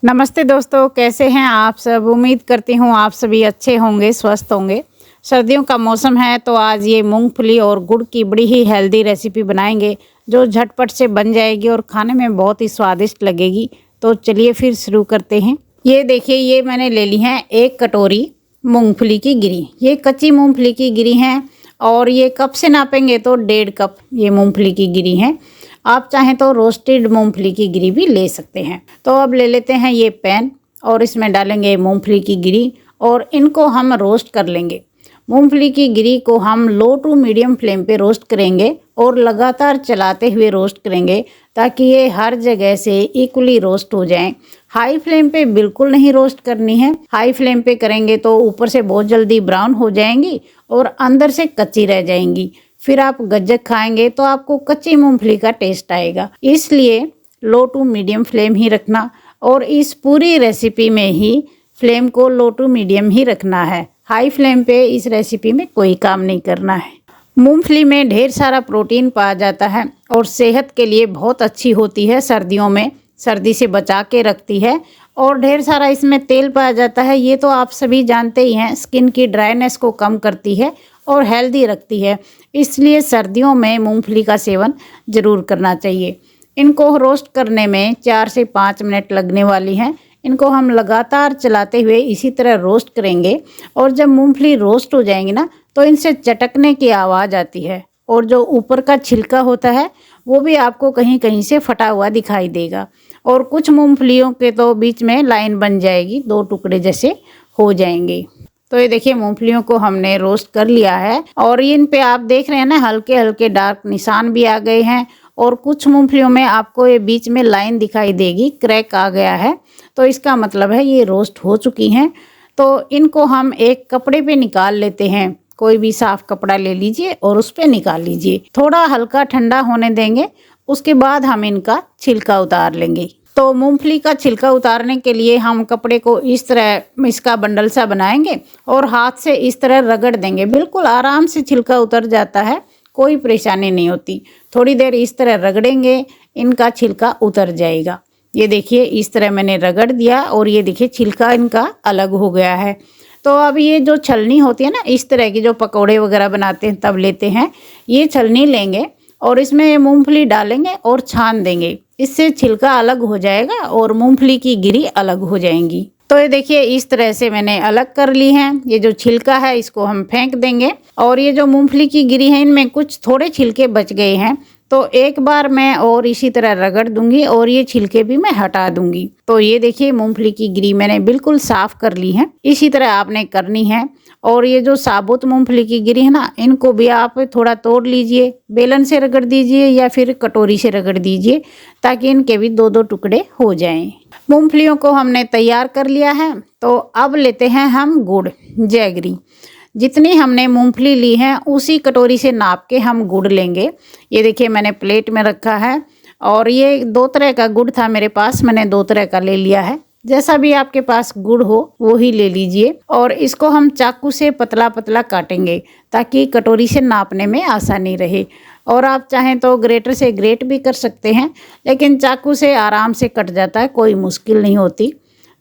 नमस्ते दोस्तों, कैसे हैं आप सब। उम्मीद करती हूँ आप सभी अच्छे होंगे, स्वस्थ होंगे। सर्दियों का मौसम है तो आज ये मूंगफली और गुड़ की बड़ी ही हेल्दी रेसिपी बनाएंगे जो झटपट से बन जाएगी और खाने में बहुत ही स्वादिष्ट लगेगी। तो चलिए फिर शुरू करते हैं। ये देखिए, ये मैंने ले ली है 1 कटोरी मूंगफली की गिरी। ये कच्ची मूंगफली की गिरी है और ये कप से नापेंगे तो 1.5 कप ये मूंगफली की गिरी है। आप चाहें तो रोस्टेड मूंगफली की गिरी भी ले सकते हैं। तो अब ले लेते हैं ये पैन और इसमें डालेंगे मूंगफली की गिरी और इनको हम रोस्ट कर लेंगे। मूंगफली की गिरी को हम लो टू मीडियम फ्लेम पे रोस्ट करेंगे और लगातार चलाते हुए रोस्ट करेंगे ताकि ये हर जगह से इक्वली रोस्ट हो जाएं। हाई फ्लेम पे बिल्कुल नहीं रोस्ट करनी है। हाई फ्लेम पे करेंगे तो ऊपर से बहुत जल्दी ब्राउन हो जाएंगी और अंदर से कच्ची रह जाएंगी। फिर आप गज्जक खाएंगे तो आपको कच्ची मूंगफली का टेस्ट आएगा। इसलिए लो टू मीडियम फ्लेम ही रखना और इस पूरी रेसिपी में ही फ्लेम को लो टू मीडियम ही रखना है। हाई फ्लेम पे इस रेसिपी में कोई काम नहीं करना है। मूंगफली में ढेर सारा प्रोटीन पाया जाता है और सेहत के लिए बहुत अच्छी होती है। सर्दियों में सर्दी से बचा के रखती है और ढेर सारा इसमें तेल पाया जाता है। ये तो आप सभी जानते ही हैं, स्किन की ड्राइनेस को कम करती है और हेल्दी रखती है। इसलिए सर्दियों में मूंगफली का सेवन ज़रूर करना चाहिए। इनको रोस्ट करने में 4 से 5 मिनट लगने वाली हैं। इनको हम लगातार चलाते हुए इसी तरह रोस्ट करेंगे और जब मूंगफली रोस्ट हो जाएंगी ना तो इनसे चटकने की आवाज़ आती है और जो ऊपर का छिलका होता है वो भी आपको कहीं कहीं से फटा हुआ दिखाई देगा और कुछ मूंगफलियों के तो बीच में लाइन बन जाएगी, 2 टुकड़े जैसे हो जाएंगे। तो ये देखिए, मूंगफलियों को हमने रोस्ट कर लिया है और इन पे आप देख रहे हैं ना, हल्के हल्के डार्क निशान भी आ गए हैं और कुछ मूंगफलियों में आपको ये बीच में लाइन दिखाई देगी, क्रैक आ गया है। तो इसका मतलब है ये रोस्ट हो चुकी हैं। तो इनको हम एक कपड़े पे निकाल लेते हैं। कोई भी साफ कपड़ा ले लीजिए और उस पर निकाल लीजिए। थोड़ा हल्का ठंडा होने देंगे, उसके बाद हम इनका छिलका उतार लेंगे। तो मूंगफली का छिलका उतारने के लिए हम कपड़े को इस तरह इसका बंडल सा बनाएंगे और हाथ से इस तरह रगड़ देंगे। बिल्कुल आराम से छिलका उतर जाता है, कोई परेशानी नहीं होती। थोड़ी देर इस तरह रगड़ेंगे, इनका छिलका उतर जाएगा। ये देखिए, इस तरह मैंने रगड़ दिया और ये देखिए छिलका इनका अलग हो गया है। तो अब ये जो छलनी होती है ना, इस तरह की जो पकौड़े वगैरह बनाते हैं तब लेते हैं, ये छलनी लेंगे और इसमें मूंगफली डालेंगे और छान देंगे। इससे छिलका अलग हो जाएगा और मूंगफली की गिरी अलग हो जाएंगी। तो ये देखिए, इस तरह से मैंने अलग कर ली है। ये जो छिलका है इसको हम फेंक देंगे और ये जो मूंगफली की गिरी है इनमें कुछ थोड़े छिलके बच गए हैं तो एक बार मैं और इसी तरह रगड़ दूंगी और ये छिलके भी मैं हटा दूंगी। तो ये देखिए, मूंगफली की गिरी मैंने बिल्कुल साफ कर ली है। इसी तरह आपने करनी है। और ये जो साबुत मूंगफली की गिरी है ना, इनको भी आप थोड़ा तोड़ लीजिए, बेलन से रगड़ दीजिए या फिर कटोरी से रगड़ दीजिए ताकि इनके भी 2-2 टुकड़े हो जाएं। मूंगफलियों को हमने तैयार कर लिया है। तो अब लेते हैं हम गुड़, जैगरी। जितनी हमने मूंगफली ली है उसी कटोरी से नाप के हम गुड़ लेंगे। ये देखिए, मैंने प्लेट में रखा है और ये 2 तरह का गुड़ था मेरे पास, मैंने 2 तरह का ले लिया है। जैसा भी आपके पास गुड़ हो वो ही ले लीजिए और इसको हम चाकू से पतला पतला काटेंगे ताकि कटोरी से नापने में आसानी रहे। और आप चाहें तो ग्रेटर से ग्रेट भी कर सकते हैं, लेकिन चाकू से आराम से कट जाता है, कोई मुश्किल नहीं होती।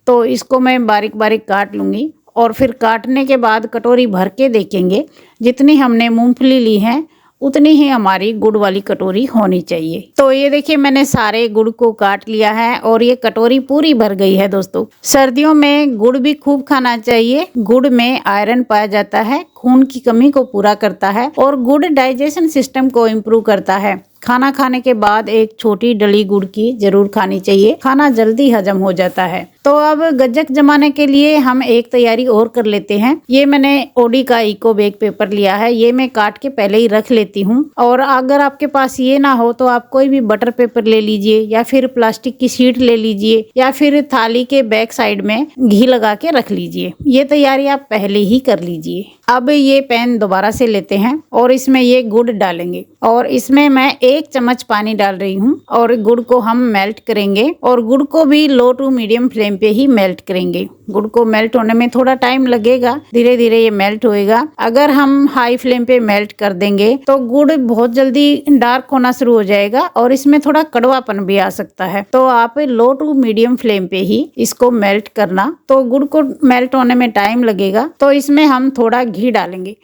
तो इसको मैं बारीक बारीक काट लूँगी और फिर काटने के बाद कटोरी भर के देखेंगे। जितनी हमने मूंगफली ली है उतनी ही हमारी गुड़ वाली कटोरी होनी चाहिए। तो ये देखिए, मैंने सारे गुड़ को काट लिया है और ये कटोरी पूरी भर गई है। दोस्तों, सर्दियों में गुड़ भी खूब खाना चाहिए। गुड़ में आयरन पाया जाता है, खून की कमी को पूरा करता है और गुड़ डाइजेशन सिस्टम को इम्प्रूव करता है। खाना खाने के बाद एक छोटी डली गुड़ की जरूर खानी चाहिए, खाना जल्दी हजम हो जाता है। तो अब गज्जक जमाने के लिए हम एक तैयारी और कर लेते हैं। ये मैंने ओडी का इको बेक पेपर लिया है, ये मैं काट के पहले ही रख लेती हूँ। और अगर आपके पास ये ना हो तो आप कोई भी बटर पेपर ले लीजिए या फिर प्लास्टिक की शीट ले लीजिए या फिर थाली के बैक साइड में घी लगा के रख लीजिए। ये तैयारी आप पहले ही कर लीजिए। अब ये पैन दोबारा से लेते हैं और इसमें ये गुड़ डालेंगे और इसमें मैं 1 चम्मच पानी डाल रही हूँ और गुड़ को हम मेल्ट करेंगे और गुड़ को भी लो टू मीडियम फ्लेम पे ही मेल्ट करेंगे। गुड़ को मेल्ट होने में थोड़ा टाइम लगेगा, धीरे धीरे ये मेल्ट होएगा। अगर हम हाई फ्लेम पे मेल्ट कर देंगे तो गुड़ बहुत जल्दी डार्क होना शुरू हो जाएगा और इसमें थोड़ा कड़वापन भी आ सकता है। तो आप लो टू मीडियम फ्लेम पे ही इसको मेल्ट करना। तो गुड़ को मेल्ट होने में टाइम लगेगा, तो इसमें हम थोड़ा घी डालेंगे।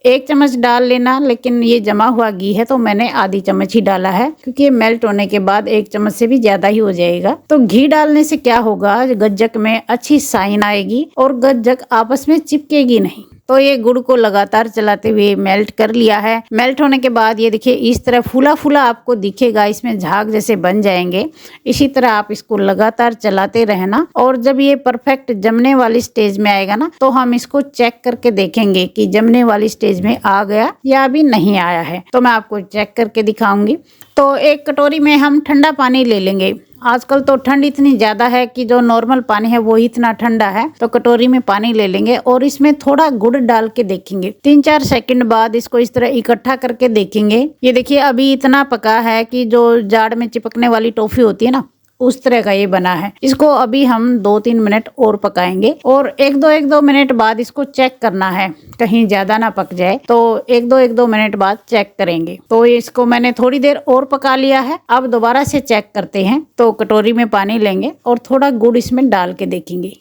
1 चम्मच डाल लेना, लेकिन ये जमा हुआ घी है तो मैंने आधी चम्मच ही डाला है, क्योंकि ये मेल्ट होने के बाद 1 चम्मच से भी ज्यादा ही हो जाएगा। तो घी डालने से क्या होगा, गज्जक में अच्छी साइन आएगी और गज्जक आपस में चिपकेगी नहीं। तो ये गुड़ को लगातार चलाते हुए मेल्ट कर लिया है। मेल्ट होने के बाद ये देखिए इस तरह फूला फूला आपको दिखेगा, इसमें झाग जैसे बन जाएंगे। इसी तरह आप इसको लगातार चलाते रहना और जब ये परफेक्ट जमने वाली स्टेज में आएगा ना, तो हम इसको चेक करके देखेंगे कि जमने वाली स्टेज में आ गया या अभी नहीं आया है। तो मैं आपको चेक करके दिखाऊंगी। तो एक कटोरी में हम ठंडा पानी ले लेंगे। आजकल तो ठंड इतनी ज़्यादा है कि जो नॉर्मल पानी है वो इतना ठंडा है। तो कटोरी में पानी ले लेंगे और इसमें थोड़ा गुड़ डाल के देखेंगे। 3-4 सेकंड बाद इसको इस तरह इकट्ठा करके देखेंगे। ये देखिए अभी इतना पका है कि जो जाड़ में चिपकने वाली टॉफी होती है ना, उस तरह का ये बना है। इसको अभी हम 2-3 मिनट और पकाएंगे और 1-2 मिनट बाद इसको चेक करना है, कहीं ज्यादा ना पक जाए। तो 1-2 मिनट बाद चेक करेंगे। तो इसको मैंने थोड़ी देर और पका लिया है। अब दोबारा से चेक करते हैं। तो कटोरी में पानी लेंगे और थोड़ा गुड़ इसमें डाल के देखेंगे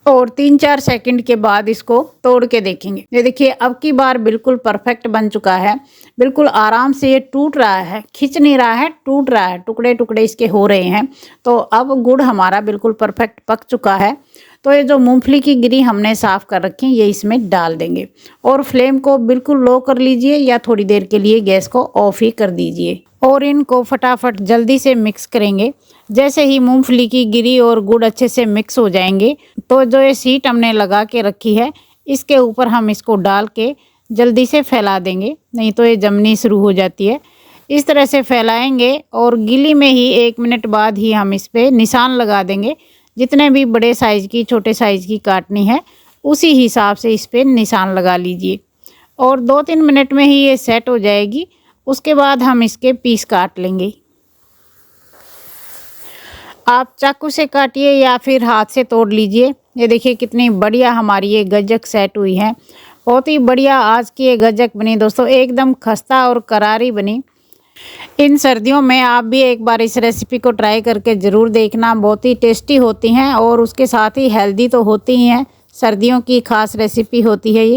और 3-4 सेकंड के बाद इसको तोड़ के देखेंगे। ये देखिए अब की बार बिल्कुल परफेक्ट बन चुका है। बिल्कुल आराम से ये टूट रहा है, खिंच नहीं रहा है, टूट रहा है, टुकड़े टुकड़े इसके हो रहे हैं। तो अब गुड़ हमारा बिल्कुल परफेक्ट पक चुका है। तो ये जो मूंगफली की गिरी हमने साफ कर रखी है, ये इसमें डाल देंगे और फ्लेम को बिल्कुल लो कर लीजिए या थोड़ी देर के लिए गैस को ऑफ ही कर दीजिए और इनको फटाफट जल्दी से मिक्स करेंगे। जैसे ही मूंगफली की गिरी और गुड़ अच्छे से मिक्स हो जाएंगे, तो जो ये शीट हमने लगा के रखी है, इसके ऊपर हम इसको डाल के जल्दी से फैला देंगे, नहीं तो ये जमनी शुरू हो जाती है। इस तरह से फैलाएंगे और गीली में ही 1 मिनट बाद ही हम इस पर निशान लगा देंगे। जितने भी बड़े साइज़ की, छोटे साइज़ की काटनी है, उसी हिसाब से इस पर निशान लगा लीजिए और 2-3 मिनट में ही ये सेट हो जाएगी। उसके बाद हम इसके पीस काट लेंगे। आप चाकू से काटिए या फिर हाथ से तोड़ लीजिए। ये देखिए कितनी बढ़िया हमारी ये गज्जक सेट हुई है। बहुत ही बढ़िया आज की ये गज्जक बनी दोस्तों, एकदम खस्ता और करारी बनी। इन सर्दियों में आप भी एक बार इस रेसिपी को ट्राई करके ज़रूर देखना। बहुत ही टेस्टी होती हैं और उसके साथ ही हेल्दी तो होती ही हैं। सर्दियों की खास रेसिपी होती है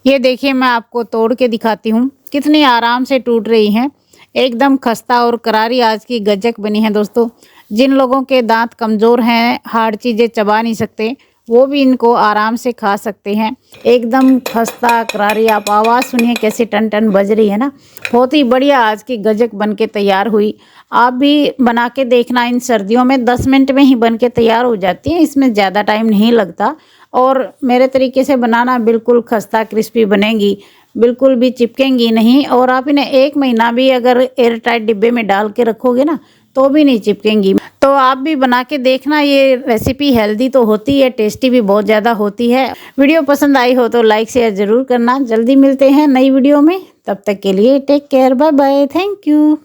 ये देखिए मैं आपको तोड़ के दिखाती हूँ, कितनी आराम से टूट रही हैं। एकदम खस्ता और करारी आज की गज्जक बनी है दोस्तों। जिन लोगों के दांत कमज़ोर हैं, हार्ड चीज़ें चबा नहीं सकते, वो भी इनको आराम से खा सकते हैं। एकदम खस्ता करारी, आप आवाज़ सुनिए कैसे टन टन बज रही है ना। बहुत ही बढ़िया आज की गज्जक बन के तैयार हुई। आप भी बना के देखना। इन सर्दियों में 10 मिनट में ही बन के तैयार हो जाती है, इसमें ज़्यादा टाइम नहीं लगता और मेरे तरीके से बनाना बिल्कुल खस्ता क्रिस्पी बनेगी, बिल्कुल भी चिपकेंगी नहीं। और आप इन्हें 1 महीना भी अगर एयर टाइट डिब्बे में डाल के रखोगे ना, तो भी नहीं चिपकेंगी। तो आप भी बना के देखना। ये रेसिपी हेल्दी तो होती है, टेस्टी भी बहुत ज़्यादा होती है। वीडियो पसंद आई हो तो लाइक शेयर ज़रूर करना। जल्दी मिलते हैं नई वीडियो में, तब तक के लिए take care, bye bye, thank you.